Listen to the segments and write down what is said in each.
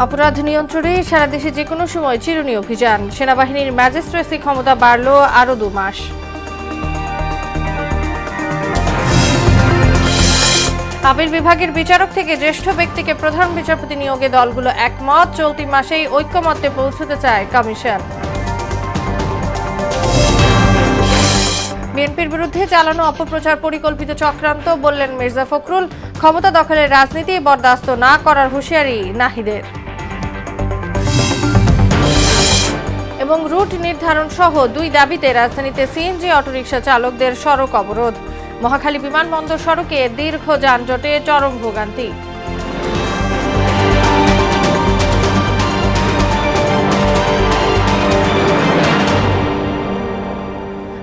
অপরাধ নিয়ন্ত্রণে সারা দেশে যে কোনো সময় চিরুনি অভিযান, সেনাবাহিনীর ম্যাজিস্ট্রেসি ক্ষমতা বাড়ল আরও 2 মাস। আপিল বিভাগের বিচারক থেকে জ্যেষ্ঠ ব্যক্তিকে প্রধান বিচারপতি নিয়োগে দলগুলো একমত, চলতি মাসেই ঐক্যমত্যে পৌঁছতে চায় কমিশন। বিএনপির বিরুদ্ধে চালানো অপপ্রচার পরিকল্পিত চক্রান্ত বললেন মির্জা ফখরুল, ক্ষমতা দখলের রাজনীতি বরদাস্ত না করার হুঁশিয়ারি নাহিদের। এবং রুট নির্ধারণ সহ 2 দাবিতে রাজধানীতে সিএনজি অটোরিকশা চালকদের সড়ক অবরোধ, মহাখালী বিমানবন্দর সড়কে দীর্ঘ যানজটে চরম ভোগান্তি।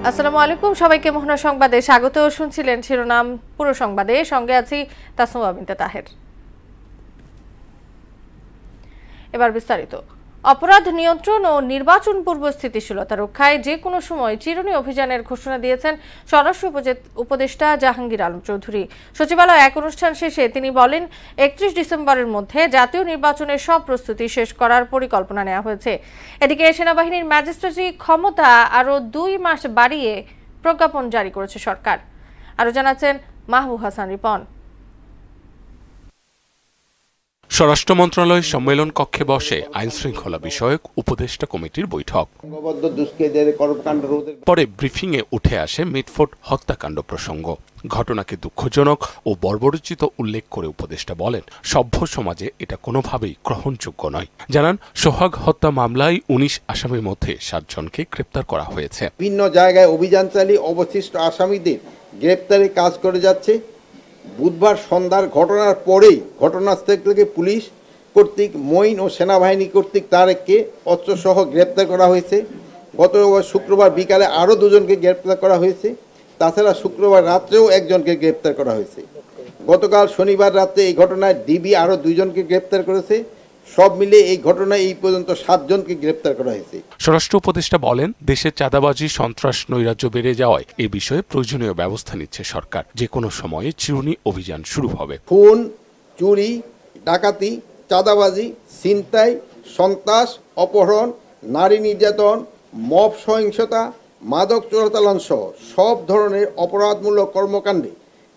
আসসালামু আলাইকুম, সবাইকে মোহনা সংবাদে স্বাগত। শুনছিলেন শিরোনাম, পুরো সংবাদে সঙ্গে আছি তাসনুয়া বিনতে তাহের। এবার বিস্তারিত। অপরাধ নিয়ন্ত্রণ ও নির্বাচন পূর্ব স্থিতিশীলতা রক্ষায় যে কোনো সময় চিরুনি অভিযানের ঘোষণা দিয়েছেন স্বরাষ্ট্র উপদেষ্টা জাহাঙ্গীর আলম চৌধুরী। সচিবালয়ে এক অনুষ্ঠান শেষে তিনি বলেন, 31 ডিসেম্বরের মধ্যে জাতীয় নির্বাচনের সব প্রস্তুতি শেষ করার পরিকল্পনা নেওয়া হয়েছে। এদিকে সেনাবাহিনীর ম্যাজিস্ট্রেসি ক্ষমতা আরও 2 মাস বাড়িয়ে প্রজ্ঞাপন জারি করেছে সরকার। আরও জানাচ্ছেন মাহবুব হাসান রিপন। স্বরাষ্ট্র মন্ত্রণালয় সম্মেলন কক্ষে বসে আইন শৃঙ্খলা বিষয়ক উপদেষ্টা কমিটির বৈঠক। পরে ব্রিফিংয়ে উঠে আসে মিটফোর্ড হত্যাকাণ্ড প্রসঙ্গ। ঘটনাকে দুঃখজনক ও বর্বরোচিত উল্লেখ করে উপদেষ্টা বলেন, সভ্য সমাজে এটা কোনোভাবেই গ্রহণযোগ্য নয়। জানান, সোহাগ হত্যা মামলায় 19 আসামির মধ্যে 7 জনকে গ্রেপ্তার করা হয়েছে। বিভিন্ন জায়গায় অভিযান চালিয়ে অবশিষ্ট আসামিদের গ্রেপ্তারে কাজ করে যাচ্ছে। বুধবার সন্ধ্যার ঘটনার পরেই ঘটনাস্থল থেকে পুলিশ কর্তৃক মঈন ও সেনাবাহিনী কর্তৃক তারেককে অস্ত্রসহ গ্রেপ্তার করা হয়েছে। গত শুক্রবার বিকালে আরও 2 জনকে গ্রেপ্তার করা হয়েছে। তাছাড়া শুক্রবার রাত্রেও 1 জনকে গ্রেপ্তার করা হয়েছে। গতকাল শনিবার রাতে এই ঘটনায় ডিবি আরও 2 জনকে গ্রেপ্তার করেছে। সব মিলে এই ঘটনায় এই পর্যন্ত 7 জনকে গ্রেপ্তার করা হয়েছে। স্বরাষ্ট্র উপদেষ্টা বলেন, দেশে চাঁদাবাজি, সন্ত্রাস, নৈরাজ্য বেড়ে যাওয়ায় এ বিষয়ে প্রয়োজনীয় ব্যবস্থা নিচ্ছে সরকার। যে কোনো সময়ে চিরুনি অভিযান শুরু হবে। খুন, চুরি, ডাকাতি, চাঁদাবাজি, ছিনতাই, সন্ত্রাস, অপহরণ, নারী নির্যাতন, মব সহিংসতা, মাদক চোরাচালান সহ সব ধরনের অপরাধমূলক কর্মকাণ্ডে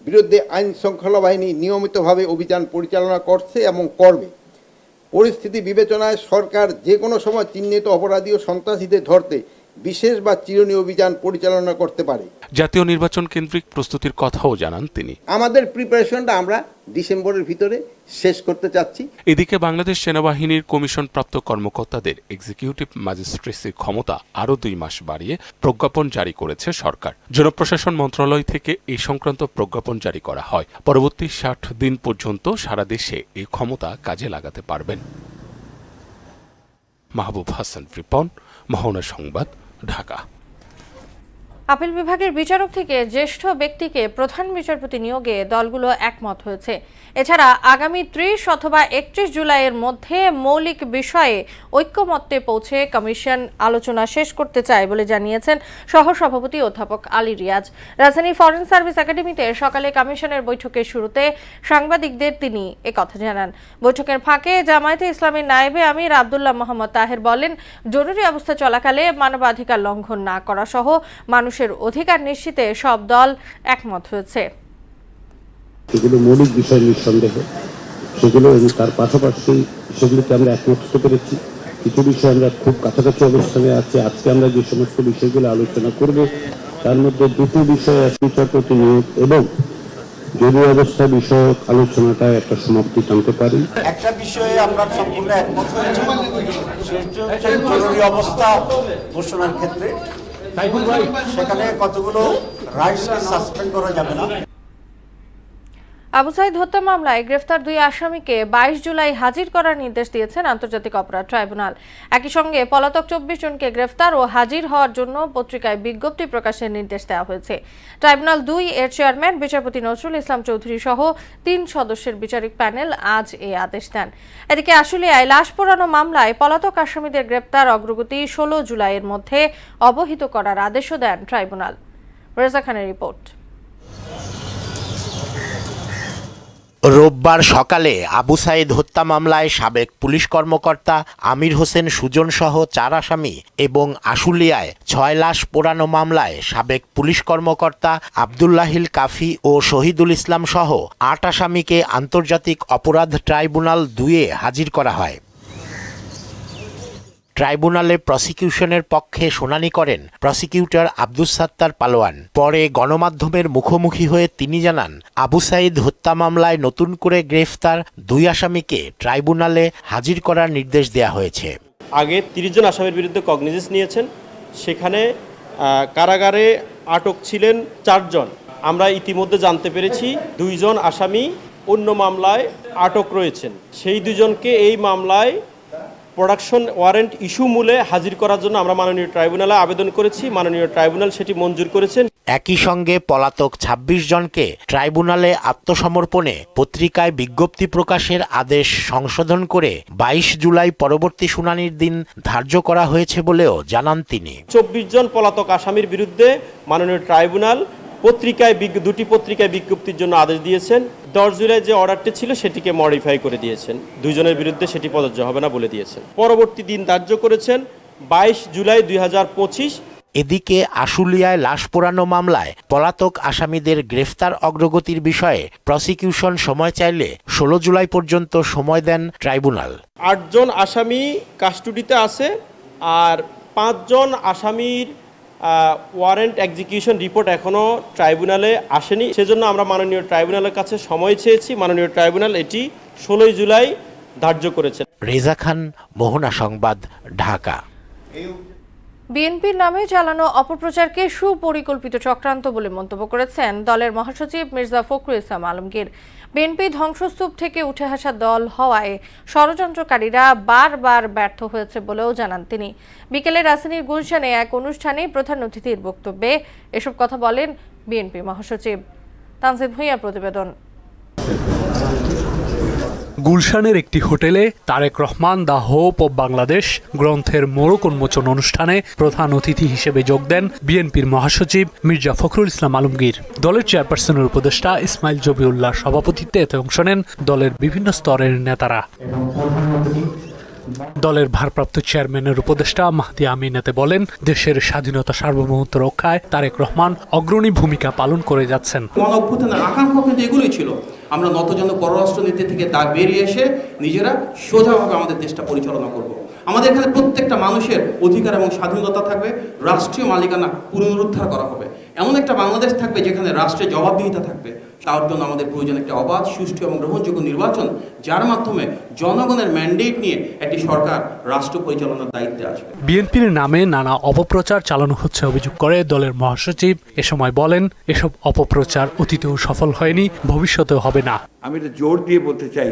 বিরুদ্ধে আইন শৃঙ্খলা বাহিনী নিয়মিতভাবে অভিযান পরিচালনা করছে এবং করবে। পরিস্থিতি বিবেচনায় সরকার যে কোনো সময় চিহ্নিত অপরাধী ও সন্ত্রাসীদের ধরতে বিশেষ বা চিরুনি অভিযান পরিচালনা করতে পারে। জাতীয় নির্বাচন কেন্দ্রিক প্রস্তুতির কথাও জানান তিনি। আমাদের প্রিপারেশনটা আমরা ডিসেম্বরের ভিতরে শেষ করতে চাচ্ছি। এদিকে বাংলাদেশ সেনাবাহিনীর কমিশনপ্রাপ্ত কর্মকর্তাদের এক্সিকিউটিভ ম্যাজিস্ট্রেসির ক্ষমতা আরও 2 মাস বাড়িয়ে প্রজ্ঞাপন জারি করেছে সরকার। জনপ্রশাসন মন্ত্রণালয় থেকে এই সংক্রান্ত প্রজ্ঞাপন জারি করা হয়। পরবর্তী 60 দিন পর্যন্ত সারা দেশে এই ক্ষমতা কাজে লাগাতে পারবেন। মাহবুব হাসান রিপন, মোহনা সংবাদ, ঢাকা। আপিল বিভাগের বিচারক থেকে জ্যেষ্ঠ ব্যক্তিকে প্রধান বিচারপতি নিয়োগে দলগুলো একমত হয়েছে। এছাড়া আগামী 30 অথবা 31 জুলাইয়ের মধ্যে মৌলিক বিষয়ে ঐক্যমত্যে পৌঁছে কমিশন আলোচনা শেষ করতে চায় বলে জানিয়েছেন সহসভাপতি অধ্যাপক আলী রিয়াজ। রাজধানীর ফরেন সার্ভিস একাডেমিতে সকালে কমিশনের বৈঠকের শুরুতে সাংবাদিকদের তিনি একথা জানান। বৈঠকের ফাঁকে জামায়াতে ইসলামীর নায়েবে আমির আব্দুল্লাহ মোহাম্মদ তাহের বলেন, জরুরি অবস্থা চলাকালে মানবাধিকার লঙ্ঘন না করা সহ মানুষের অধিকার নিশ্চিতে সব দল একমত হয়েছে। এগুলো মৌলিক বিষয় নিঃসন্দেহে, সেগুলো এবং তার পাশাপাশি সেগুলোকে আমরা একমত হতে পেরেছি। কিছু বিষয়ে আমরা খুব কাছাকাছি অবস্থানে আছি। আজকে আমরা যে সমস্ত বিষয়গুলো আলোচনা করব তার মধ্যে 2টি বিষয় আছে, বিচারপতি নিয়োগ এবং জরুরি অবস্থা বিষয়ক আলোচনাটা একটা সমাপ্তি টানতে পারি। একটা বিষয়ে আমরা সম্পূর্ণ একমত হয়েছি, জরুরি অবস্থা ঘোষণার ক্ষেত্রে সেখানে কতগুলো রাইটসকে সাসপেন্ড করা যাবে না। আবু সাইদ হত্যা মামলায় গ্রেফতার 2 আসামিকে 22 জুলাই হাজির করার নির্দেশ দিয়েছেন আন্তর্জাতিক অপরাধ ট্রাইব্যুনাল। একই সঙ্গে পলাতক 24 জনকে গ্রেফতার ও হাজির হওয়ার জন্য পত্রিকায় বিজ্ঞপ্তি প্রকাশের নির্দেশ দেওয়া হয়েছে। ট্রাইব্যুনাল 2 এর চেয়ারম্যান বিচারপতি নজরুল ইসলাম চৌধুরী সহ 3 সদস্যের বিচারিক প্যানেল আজ এই আদেশ দেন। এদিকে আশুলিয়ায় লাশ পোড়ানো মামলায় পলাতক আসামিদের গ্রেফতার অগ্রগতি 16 জুলাইয়ের মধ্যে অবহিত করার আদেশও দেন ট্রাইব্যুনাল। রেজা খানের রিপোর্ট। রোববার সকালে আবু সাইদ হত্যা মামলায় সাবেক পুলিশ কর্মকর্তা আমির হোসেন সুজন সহ 4 আসামি এবং আশুলিয়ায় 6 লাশ পোড়ানো মামলায় সাবেক পুলিশ কর্মকর্তা আব্দুল্লাহিল কাফি ও শহীদুল ইসলাম সহ 8 আসামিকে আন্তর্জাতিক অপরাধ ট্রাইব্যুনাল 2-এ হাজির করা হয়। ট্রাইব্যুনালে প্রসিকিউশনের পক্ষে শুনানি করেন প্রসিকিউটর আব্দুস সাত্তার পালোয়ান। পরে গণমাধ্যমের মুখোমুখি হয়ে তিনি জানান, আবু সাইদ হত্যা মামলায় নতুন করে গ্রেফতার 2 আসামিকে ট্রাইব্যুনালে হাজির করার নির্দেশ দেওয়া হয়েছে। আগে 30 জন আসামির বিরুদ্ধে কগনিজেন্স নিয়েছেন, সেখানে কারাগারে আটক ছিলেন 4 জন। আমরা ইতিমধ্যে জানতে পেরেছি 2 জন আসামি অন্য মামলায় আটক রয়েছেন। সেই 2 জনকে এই মামলায় প্রোডাকশন ওয়ারেন্ট ইস্যু মূলে হাজির করার জন্য আমরা মাননীয় ট্রাইব্যুনালে আবেদন করেছি। মাননীয় ট্রাইব্যুনাল সেটি মঞ্জুর করেছেন। একই সঙ্গে পলাতক 26 জনকে ট্রাইব্যুনালে আত্মসমর্পণে পত্রিকায় বিজ্ঞপ্তি প্রকাশের আদেশ সংশোধন করে 22 জুলাই পরবর্তী শুনানির দিন ধার্য করা হয়েছে বলেও জানান তিনি। 24 জন পলাতক আসামির বিরুদ্ধে মাননীয় ট্রাইব্যুনাল দুটি পত্রিকায় বিজ্ঞপ্তির জন্য আদেশ দিয়েছেন। 10 জুলাই যে অর্ডারটি ছিল সেটিকে মডিফাই করে দিয়েছেন, 2 জনের বিরুদ্ধে সেটি প্রযোজ্য হবে না বলে দিয়েছেন। পরবর্তী দিন ধার্য করেছেন 22 জুলাই 2025। এদিকে আশুলিয়ায় লাশ পোড়ানো মামলায় পলাতক আসামিদের গ্রেফতার অগ্রগতির বিষয়ে প্রসিকিউশন সময় চাইলে 16 জুলাই পর্যন্ত সময় দেন ট্রাইব্যুনাল। 8 জন আসামি কাস্টডিতে আছে আর 5 জন আসামির ওয়ারেন্ট এক্সিকিউশন রিপোর্ট এখনো ট্রাইব্যুনালে আসেনি। সেজন্য আমরা মাননীয় ট্রাইব্যুনালের কাছে সময় চেয়েছি। মাননীয় ট্রাইব্যুনাল এটি 16 জুলাই ধার্য করেছেন। রেজা খান, মোহনা সংবাদ, ঢাকা। বিএনপির নামে চালানো অপপ্রচারকে সুপরিকল্পিত চক্রান্ত বলে মন্তব্য করেছেন দলের মহাসচিব মির্জা ফখরুল ইসলাম আলমগীর। বিএনপি ধ্বংসস্তূপ থেকে উঠে আসা দল হওয়ায় ষড়যন্ত্রকারীরা বারবার ব্যর্থ হয়েছে বলেও জানান তিনি। বিকেলে রাজধানীর গুলশানে এক অনুষ্ঠানে প্রধান অতিথির বক্তব্যে এসব কথা বলেন বিএনপি মহাসচিব। তানজিদ ভুঁইয়ার প্রতিবেদন। গুলশানের একটি হোটেলে Tarique Rahman the hope of Bangladesh গ্রন্থের মোড়ক উন্মোচন অনুষ্ঠানে প্রধান অতিথি হিসেবে যোগ দেন বিএনপির মহাসচিব মির্জা ফখরুল ইসলাম আলমগীর। দলের চেয়ারপারসনের উপদেষ্টা ইসমাইল জবিউল্লাহর সভাপতিত্বে এতে অংশ নেন দলের বিভিন্ন স্তরের নেতারা। দলের ভারপ্রাপ্ত চেয়ারম্যানের উপদেষ্টা মাহদি আমিন এতে বলেন, দেশের স্বাধীনতা সার্বভৌমত্ব রক্ষায় তারেক রহমান অগ্রণী ভূমিকা পালন করে যাচ্ছেন। গণঅভ্যুত্থানের আকাঙ্ক্ষা কিন্তু এগুলোই ছিল, আমরা নতজন পররাষ্ট্রনীতি থেকে তা বেরিয়ে এসে নিজেরা সোজাভাবে আমাদের দেশটা পরিচালনা করব। আমাদের এখানে প্রত্যেকটা মানুষের অধিকার এবং স্বাধীনতা থাকবে, রাষ্ট্রীয় মালিকানা পুনরুদ্ধার করা হবে, এমন একটা বাংলাদেশ থাকবে যেখানে রাষ্ট্রের জবাবদিহিতা থাকবে। তার জন্য আমাদের প্রয়োজন একটা অবাধ, সুষ্ঠু এবং গ্রহণযোগ্য নির্বাচন, যার মাধ্যমে জনগণের ম্যান্ডেট নিয়ে একটি সরকার রাষ্ট্র পরিচালনার দায়িত্বে আসবে। বিএনপির নামে নানা অপপ্রচার চালানো হচ্ছে অভিযোগ করে দলের মহাসচিব এ সময় বলেন, এসব অপপ্রচার অতীতেও সফল হয়নি, ভবিষ্যতেও হবে না। আমি এটা জোর দিয়ে বলতে চাই,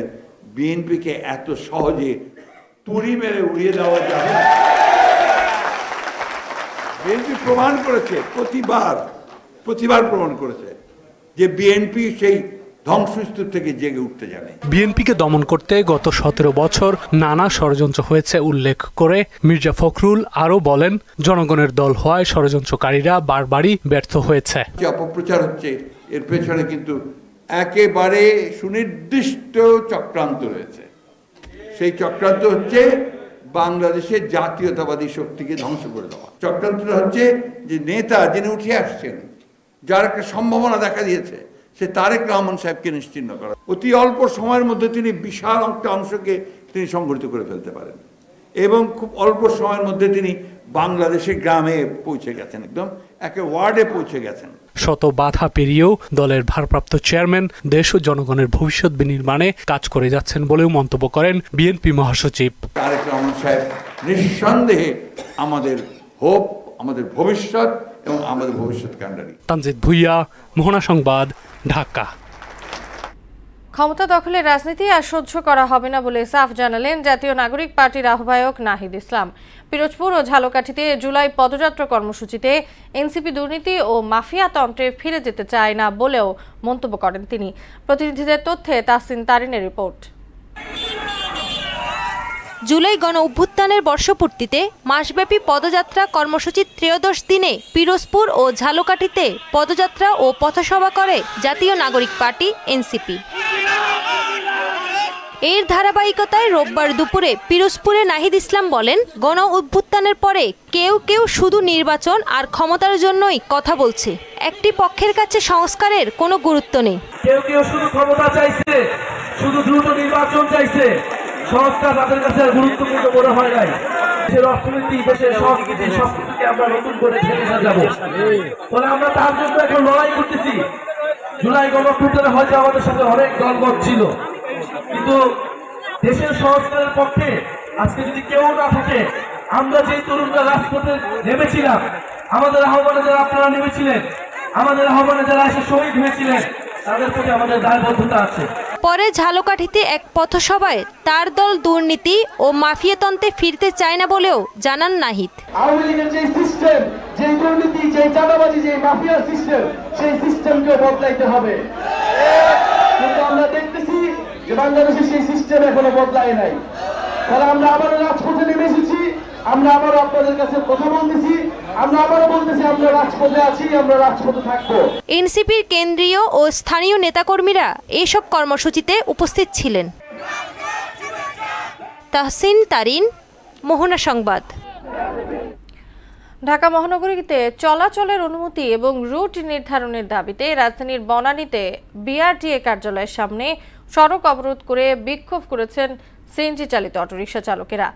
বিএনপিকে এত সহজে তুড়ি মেরে উড়িয়ে দেওয়া যাবে না। বিএনপি প্রমাণ করেছে, প্রতিবার প্রমাণ করেছে যে বিএনপি সেই ধ্বংসস্তূপ থেকে জেগে উঠতে জানে। বিএনপিকে দমন করতে গত 17 বছর নানা ষড়যন্ত্র হয়েছে উল্লেখ করে মির্জা ফখরুল আরও বলেন, জনগণের দল হওয়ায় ষড়যন্ত্রকারীরা বারবারই ব্যর্থ হয়েছে। যে অপপ্রচার হচ্ছে এর পেছনে কিন্তু একেবারে সুনির্দিষ্ট চক্রান্ত রয়েছে। সেই চক্রান্ত হচ্ছে বাংলাদেশের জাতীয়তাবাদী শক্তিকে ধ্বংস করে দেওয়া। চক্রান্তটা হচ্ছে যে নেতা যিনি উঠে আসছেন, যার একটা সম্ভাবনা দেখা দিয়েছে, সে তারেক রহমান সাহেবকে নিশ্চিহ্ন করা। অতি অল্প সময়ের মধ্যে তিনি বিশাল একটা অংশকে তিনি সংগঠিত করে ফেলতে পারেন এবং খুব অল্প সময়ের মধ্যে তিনি বাংলাদেশের গ্রামে পৌঁছে গেছেন, একদম একে ওয়ার্ডে পৌঁছে গেছেন। শত বাধা পেরিয়েও দলের ভারপ্রাপ্ত চেয়ারম্যান দেশ ও জনগণের ভবিষ্যৎ বিনির্মাণে কাজ করে যাচ্ছেন বলেও মন্তব্য করেন বিএনপি মহাসচিব। তারেক রহমান সাহেব নিঃসন্দেহে আমাদের হোপ, আমাদের ভবিষ্যৎ এবং আমাদের ভবিষ্যৎ কাণ্ডারি। তানজিদ ভুঁইয়া, মোহনা সংবাদ, ঢাকা। ক্ষমতা দখলের রাজনীতি আর সহ্য করা হবে না বলে সাফ জানালেন জাতীয় নাগরিক পার্টির আহ্বায়ক নাহিদ ইসলাম। পিরোজপুর ও ঝালকাঠিতে জুলাই পদযাত্রা কর্মসূচিতে এনসিপি দুর্নীতি ও মাফিয়া তন্ত্রে ফিরে যেতে চায় না বলেও মন্তব্য করেন তিনি। প্রতিনিধিদের তথ্যে তাসিন তারিনের রিপোর্ট। জুলাই গণ অভ্যুত্থানের বর্ষপূর্তিতে মাসব্যাপী পদযাত্রা কর্মসূচির 13 দিনে পিরোজপুর ও ঝালকাঠিতে পদযাত্রা ও পথসভা করে জাতীয় নাগরিক পার্টি এনসিপি। এর ধারাবাহিকতায় রোববার দুপুরে পিরোজপুরে নাহিদ ইসলাম বলেন, গণ অভ্যুত্থানের পরে কেউ কেউ শুধু নির্বাচন আর ক্ষমতার জন্যই কথা বলছে। একটি পক্ষের কাছে সংস্কারের কোনো গুরুত্ব নেই। কেউ কেউ শুধু ক্ষমতা চাইছে, শুধু দ্রুত নির্বাচন চাইছে, সংস্কার তাদের কাছে গুরুত্বপূর্ণ মনে হয় নাই। দেশের অর্থনীতি, দেশের সংস্কৃতি সবকিছুকে আমরা নতুন করে ঢেলে সাজাবো। ফলে আমরা তার জন্য এখন লড়াই করতেছি। জুলাই গণঅভ্যুত্থানে হয়তো আমাদের সাথে অনেক দলমত ছিল, কিন্তু দেশের সংস্কারের পক্ষে আজকে যদি কেউ না থাকে, আমরা যে তরুণরা রাজপথে নেমেছিলাম, আমাদের আহ্বানে যারা আপনারা নেমেছিলেন, আমাদের আহ্বানে যারা এসে শহীদ হয়েছিলেন, তাদের প্রতি আমাদের দায়বদ্ধতা আছে। পরে ঝালকাঠিতে এক পথসভায় তার দল দুর্নীতি ও মাফিয়াতন্ত্রে ফিরতে চায় না বলেও জানান নাহিদ। আওয়ামী লীগের যে সিস্টেম, যে দুর্নীতি, যে চাঁদাবাজি, যে মাফিয়া সিস্টেম, সেই সিস্টেমকে বদলাইতে হবে। কিন্তু আমরা দেখতেছি যে বাংলাদেশে সেই সিস্টেম এখনো বদলায় নাই। ফলে আমরা আবারও রাজপথে নেমে এসেছি, আমরা আবারও আপনাদের কাছে কথা বলতেছি, আমরা আবারও বলতেছি আমরা রাজপথে আছি, আমরা রাজপথে থাকবো। এনসিপির কেন্দ্রীয় ও স্থানীয় নেতাকর্মীরা এসব কর্মসূচিতে উপস্থিত ছিলেন। তাহসিন তারিন, মোহনা সংবাদ। ঢাকা মহানগরীতে চলাচলের অনুমতি এবং রুট নির্ধারণের দাবিতে রাজধানীর বনানীতে বিআরটিএ কার্যালয়ের সামনে সড়ক অবরোধ করে বিক্ষোভ করেছেন সিএনজি চালিত অটোরিকশা চালকেরা।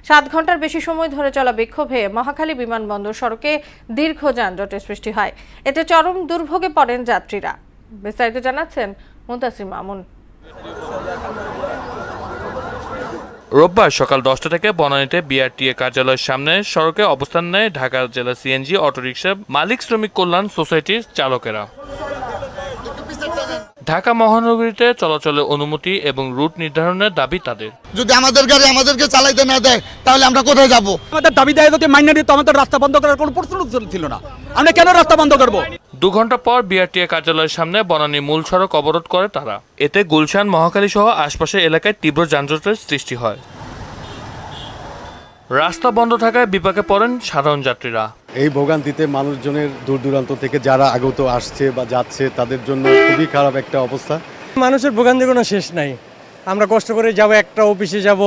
7 ঘন্টার বেশি সময় ধরে চলা বিক্ষোভে মহাখালী বিমানবন্দর সড়কে দীর্ঘ যানজটের সৃষ্টি হয়। এতে চরম দুর্ভোগে পড়েন যাত্রীরা। বিস্তারিত জানাচ্ছেন মুনতাসির মামুন। রোববার সকাল 10টা থেকে বনানীতে বিআরটিএ কার্যালয়ের সামনে সড়কে অবস্থান নেয় ঢাকা জেলা সিএনজি অটোরিকশা মালিক শ্রমিক কল্যাণ সোসাইটির চালকেরা। ঢাকা মহানগরীতে চলাচলের অনুমতি এবং রুট নির্ধারণের দাবি তাদের। যদি আমাদের গাড়ি আমাদেরকে চালাইতে না দেয় তাহলে আমরা কোথায় যাব? আমাদের দাবি দেয় যদি মাইনে দিত, আমাদের রাস্তা বন্ধ করার কোনো প্রশ্ন ছিল না। আমরা কেন রাস্তা বন্ধ করব? 2 ঘন্টা পর বিআরটিএ কার্যালয়ের সামনে বনানী মূল সড়ক অবরোধ করে তারা। এতে গুলশান, মহাখালী সহ আশপাশের এলাকায় তীব্র যানজটের সৃষ্টি হয়। রাস্তা বন্ধ থাকায় বিপাকে পড়েন সাধারণ যাত্রীরা। এই ভোগান্তিতে মানুষজনের দূর দূরান্ত থেকে যারা আগত আসছে বা যাচ্ছে তাদের জন্য খুবই খারাপ একটা অবস্থা। মানুষের ভোগান্তির কোনো শেষ নাই। আমরা কষ্ট করে যাব, একটা অফিসে যাব,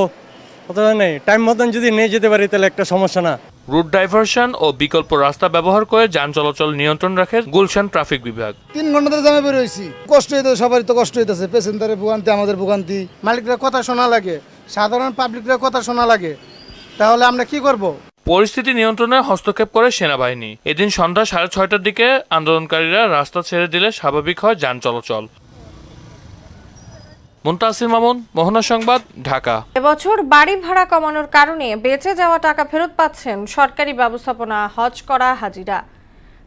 অথবা নেই টাইম মতন যদি নিয়ে যেতে পারি তাহলে একটা সমস্যা না। রুট ডাইভারশন ও বিকল্প রাস্তা ব্যবহার করে যান চলাচল নিয়ন্ত্রণ রাখে গুলশান ট্রাফিক বিভাগ। 3 ঘন্টা ধরে জামে বের হইছি, কষ্ট হইতে সবারই তো কষ্ট হইতেছে, প্যাসেঞ্জারের ভোগান্তি, আমাদের ভোগান্তি। মালিকরা কথা শোনা লাগে, সাধারণ পাবলিকরা কথা শোনা লাগে, তাহলে আমরা কি করব? পরিস্থিতি নিয়ন্ত্রণে হস্তক্ষেপ করে সেনাবাহিনী। এদিন সন্ধ্যা 6:30টার দিকে আন্দোলনকারীরা রাস্তা ছেড়ে দিলে স্বাভাবিক হয় যান চলাচল। মুনতাসির মামুন, মোহনা সংবাদ, ঢাকা। এবছর বাড়ি ভাড়া কমানোর কারণে বেঁচে যাওয়া টাকা ফেরত পাচ্ছেন সরকারি ব্যবস্থাপনা হজ করা হাজিরা।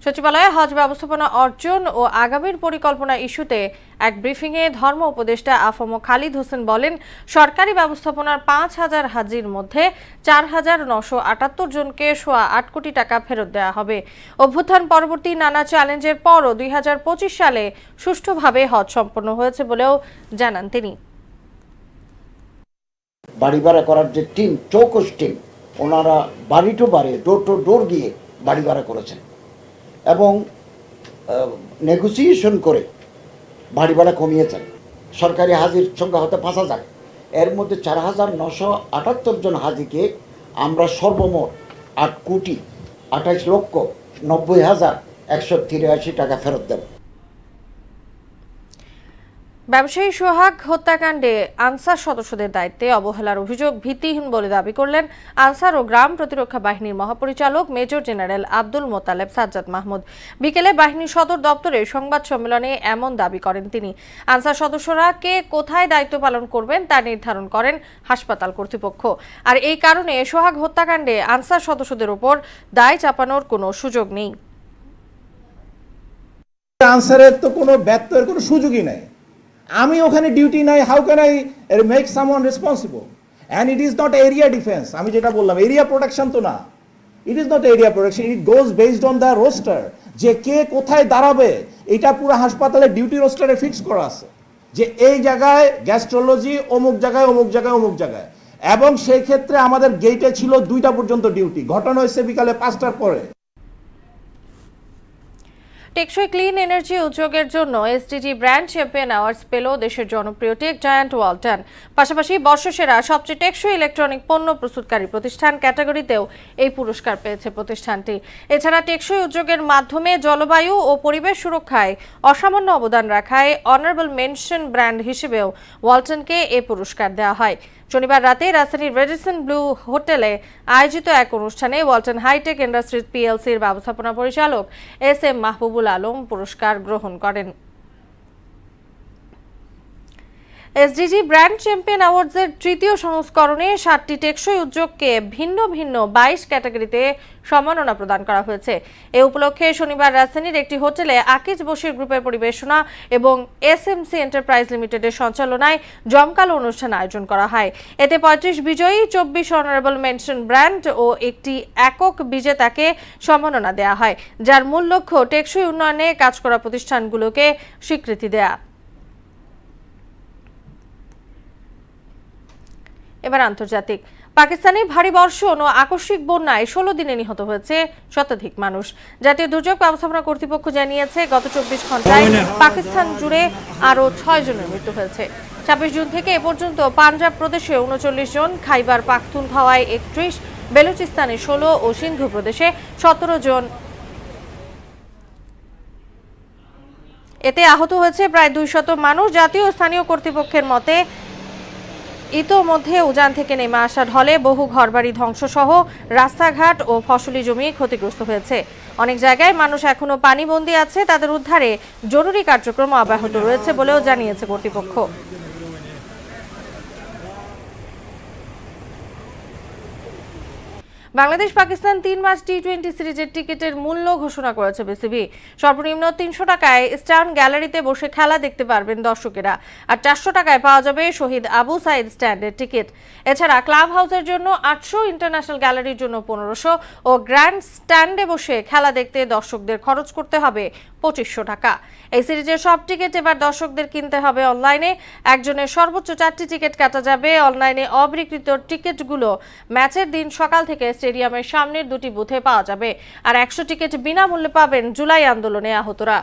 সচিবালয়ে হজ ব্যবস্থাপনা অর্জন ও আগামীর পরিকল্পনা ইস্যুতে এক ব্রিফিংয়ে ধর্ম উপদেষ্টা আফম খালিদ হোসেন বলেন, সরকারি ব্যবস্থাপনার 5,000 হাজির মধ্যে 4,978 জনকে 8.25 কোটি টাকা ফেরত দেওয়া হবে। অভ্যুত্থান পরবর্তী নানা চ্যালেঞ্জের পরও 2025 সালে সুষ্ঠুভাবে হজ সম্পন্ন হয়েছে বলেও জানান তিনি। বাড়ি ভাড়া করার যে টিম, চৌকস টিম, ওনারা বাড়ি টু বাড়ি, ডোর টু ডোর গিয়ে বাড়ি ভাড়া করেছেন এবং নেগোসিয়েশন করে বাড়ি ভাড়া কমিয়েছেন। সরকারি হাজির সংখ্যা হতে 5,000, এর মধ্যে 4,978 জন হাজিকে আমরা সর্বমোট 8,28,90,183 টাকা ফেরত দেব। ব্যবসায়ী সোহাগ হত্যাকাণ্ডে আনসার সদস্যদের দায়িত্বে অবহেলার অভিযোগ ভিত্তিহীন বলে দাবি করলেন আনসার ও গ্রাম প্রতিরক্ষা বাহিনীর মহাপরিচালক মেজর জেনারেল আব্দুল মোতালেব সাজ্জাদ মাহমুদ। বিকেলে বাহিনীর সদর দপ্তরে সংবাদ সম্মেলনে এমন দাবি করেন তিনি। আনসার সদস্যরা কে কোথায় দায়িত্ব পালন করবেন তা নির্ধারণ করেন হাসপাতাল কর্তৃপক্ষ। আর এই কারণে সোহাগ হত্যাকাণ্ডে আনসার সদস্যদের উপর দায় চাপানোর কোনো সুযোগ নেই। আনসারের তো কোনো ব্যত্যয়ের কোনো সুযোগই নাই। আমি ওখানে ডিউটি নাই, how can I make someone responsible? And it is not area defence. আমি যেটা বললাম, এরিয়া প্রোটেকশন তো না, it is not area protection, it goes based on the roster. যে কে কোথায় দাঁড়াবে এটা পুরো হাসপাতালের ডিউটি রোস্টারে ফিক্স করা আছে, যে এই জায়গায় গ্যাস্ট্রোলজি, অমুক জায়গায়, অমুক জায়গায়, অমুক জায়গায়। এবং সেই ক্ষেত্রে আমাদের গেটে ছিল 2টা পর্যন্ত ডিউটি। ঘটনা হয়েছে বিকালে 5টার পরে। টেকসই ক্লিন এনার্জি উদ্যোগের জন্য এসডিজি ব্র্যান্ড চ্যাম্পিয়ন অ্যাওয়ার্ডস পেল দেশের জনপ্রিয় টেক জায়ান্ট ওয়ালটন। পাশাপাশি বর্ষসেরা সবচেয়ে টেকসই ইলেকট্রনিক পণ্য প্রস্তুতকারী প্রতিষ্ঠান ক্যাটাগরিতেও এই পুরস্কার পেয়েছে প্রতিষ্ঠানটি। এছাড়া টেকসই উদ্যোগের মাধ্যমে জলবায়ু ও পরিবেশ সুরক্ষায় অসামান্য অবদান রাখায় অনারেবল মেনশন ব্র্যান্ড হিসেবেও ওয়ালটনকে এ পুরস্কার দেওয়া হয়। শনিবার রাতে রাজধানীর রেডিসন ব্লু হোটেলে আয়োজিত এক অনুষ্ঠানে ওয়ালটন হাইটেক ইন্ডাস্ট্রিজ পিএলসির ব্যবস্থাপনা পরিচালক এস.এম. মাহবুবুল আলম পুরস্কার গ্রহণ করেন। এসডিজি ব্র্যান্ড চ্যাম্পিয়ন অ্যাওয়ার্ডসের তৃতীয় সংস্করণে 7টি টেকসই উদ্যোগকে ভিন্ন ভিন্ন 22 ক্যাটাগরিতে সম্মাননা প্রদান করা হয়েছে। এ উপলক্ষে শনিবার রাজধানীর একটি হোটেলে আকিজ বশির গ্রুপের পরিবেশনা এবং এসএমসি এন্টারপ্রাইজ লিমিটেডের সঞ্চালনায় জমকালো অনুষ্ঠান আয়োজন করা হয়। এতে 35 বিজয়ী, 24 অনারেবল মেনশন ব্র্যান্ড ও একটি একক বিজেতাকে সম্মাননা দেওয়া হয়, যার মূল লক্ষ্য টেকসই উন্নয়নে কাজ করা প্রতিষ্ঠানগুলোকে স্বীকৃতি দেয়া। এবার আন্তর্জাতিক। পাকিস্তানে ভারী বর্ষণ ও আকস্মিক বন্যায় 16 দিনে নিহত হয়েছে শতাধিক মানুষ। জাতীয় দুর্যোগ ব্যবস্থাপনা কর্তৃপক্ষ জানিয়েছে গত 24 ঘন্টায় পাকিস্তান জুড়ে আরও 6 জনের মৃত্যু হয়েছে। 26 জুন থেকে এ পর্যন্ত পাঞ্জাব প্রদেশে 39 জন, খাইবার পাখতুনখাওয়ায় 31, বেলুচিস্তানে 16 ও সিন্ধু প্রদেশে 17 জন। এতে আহত হয়েছে প্রায় 200 মানুষ। জাতীয় ও স্থানীয় কর্তৃপক্ষের মতে ইতোমধ্যে উজান থেকে নেমে আসা ঢলে বহু ঘরবাড়ি ধ্বংসসহ রাস্তাঘাট ও ফসলি জমি ক্ষতিগ্রস্ত হয়েছে। অনেক জায়গায় মানুষ এখনো পানিবন্দী আছে, তাদের উদ্ধারে জরুরি কার্যক্রম অব্যাহত রয়েছে বলেও জানিয়েছে কর্তৃপক্ষ। বাংলাদেশ পাকিস্তান 3 মাস টি20 সিরিজের টিকিটের মূল্য ঘোষণা করেছে বিসিবি। সর্বনিম্ন 300 টাকায় স্টান গ্যালারিতে বসে খেলা দেখতে পারবেন দর্শকেরা, আর 400 টাকায় পাওয়া যাবে শহীদ আবু সাইদ স্ট্যান্ডের টিকিট। এছাড়া ক্লাব হাউসের জন্য 800, ইন্টারন্যাশনাল গ্যালারির জন্য 1500 ও গ্র্যান্ড স্ট্যান্ডে বসে খেলা দেখতে দর্শকদের খরচ করতে হবে 2500 টাকা। এই সিরিজের সব টিকিট এবার দর্শকদের কিনতে হবে অনলাইনে। একজনের সর্বোচ্চ 4টি টিকিট কাটা যাবে। অনলাইনে অবিক্রিত টিকিটগুলো ম্যাচের দিন সকাল থেকে স্টেডিয়ামের সামনের 2টি বুথে পাওয়া যাবে, আর 100 টিকিট বিনামূল্যে পাবেন জুলাই আন্দোলনে আহতরা।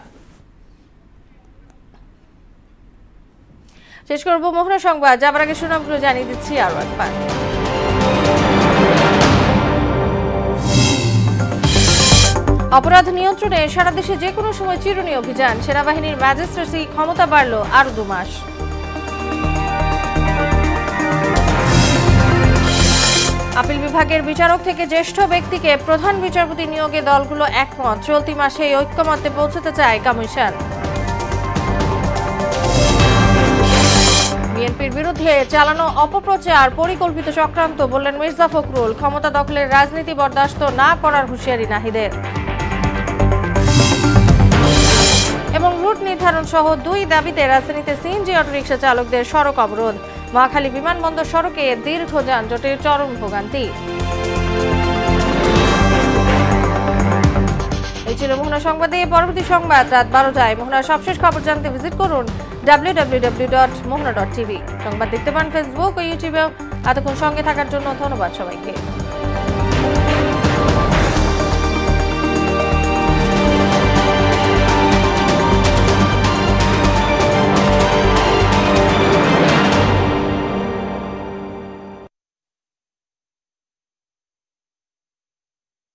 শেষ করব মোহনা সংবাদ, যাবার আগে শিরোনামগুলো জানিয়ে দিচ্ছি আরো একবার। অপরাধ নিয়ন্ত্রণে সারা দেশে যে কোনো সময় চিরুনি অভিযান। সেনাবাহিনীর ম্যাজিস্ট্রেসি ক্ষমতা বাড়ল আরো 2 মাস। আপিল বিভাগের বিচারক থেকে জ্যেষ্ঠ ব্যক্তিকে প্রধান বিচারপতি নিয়োগে দলগুলো একমত। চলতি মাসে এই ঐক্যমত্যে পৌঁছতে চায় কমিশন। বিএনপির বিরুদ্ধে চালানো অপপ্রচার পরিকল্পিত চক্রান্ত বললেন মির্জা ফখরুল। ক্ষমতা দখলের রাজনীতি বরদাস্ত না করার হুঁশিয়ারি নাহিদের। এবং রুট নির্ধারণ সহ 2 দাবিতে রাজধানীতে সিএনজি অটোরিকশা চালকদের সড়ক অবরোধ। মহাখালী বিমানবন্দর সড়কে দীর্ঘ যানজটের চরম ভোগান্তি। এই ছিল মোহনা সংবাদে। পরবর্তী সংবাদ রাত 12টায়। মোহনার সবশেষ খবর জানতে ভিজিট করুন www.mohana.tv। সংবাদ দেখতে পান ফেসবুক ও ইউটিউবেও। এতক্ষণ সঙ্গে থাকার জন্য ধন্যবাদ সবাইকে।